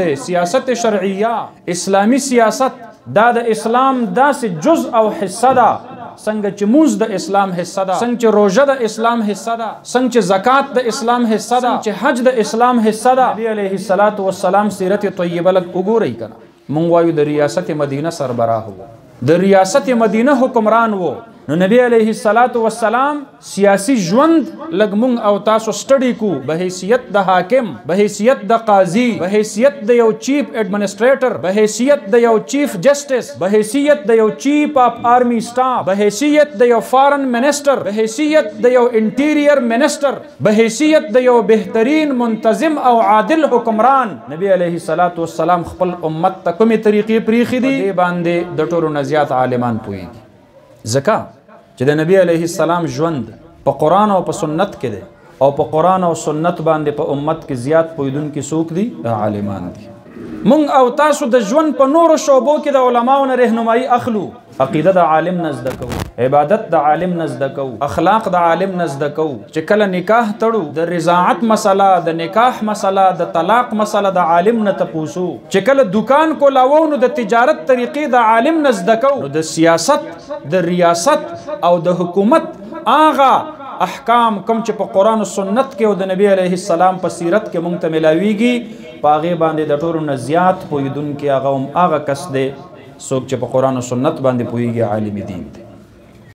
سیاست شرعیه اسلامی سیاست دا د اسلام داسې جز او حصه ده څنګه چې مونځ د اسلام حصه ده، څنګه چې روژه د اسلام حصه ده، څنګه چې زکات د اسلام حصه ده، چې حج د اسلام حصه ده. نبی علیه الصلاۃ والسلام سیرت طیبه لږ وګورئ کنه. مونږ وایو د ریاست مدینه سربراه وو، د ریاست مدینه حکمران وو. نو نبی علیه الصلاۃ والسلام سیاسی ژوند لږ مونږ او تاسو سټډي کو به حیثیت د حاکم، به حیثیت د قاضي، به حیثیت د یو چیف ایڈمنسټریټر، به حیثیت د یو چیف جسټس، به حیثیت د یو چیف اف آرمی سټاف، به حیثیت د یو فارن منسٹر، به حیثیت د یو انټیریر منسٹر، به حیثیت د یو بهترین منتظم او عادل حکمران. نبی علیه الصلاۃ والسلام خپل امت ته کومې طریقې پریښې دي باندې د ټولو نه زیات عالمان پوهیږي. ځکه چې د نبی علیه السلام ژوند په قرآن او په سنت کې دی، او په قرآن او سنت باندې په امت کې زیات پوهیدونکي څوک دي؟ عالمان دي. مونږ او تاسو د ژوند په نورو شعبو کې د علماو نه رهنمایي اخلو. عقیده د عالم نه زده کوو، عبادت د عالم نه زده کوو، اخلاق د عالم نه زده کوو. چې کله نکاح تړو د رضاعت مسله، د نکاح مسله، د طلاق مسله د عالم نه تپوسو. چې کله دکان کولاوو نو د تجارت طریقې د عالم نه زده کوو. نو د سیاست، د ریاست او د حکومت آغا احکام کوم چې په قرآن و سنت کې او د نبی علیه السلام په سیرت کې مونږ ته ملاویږي، په هغې باندې د ټولو نه زیات پوهیدونکي هغه هم هغه کس دی څوک چې په قرآن و سنت باندې پوهیږي، عالم دین دی.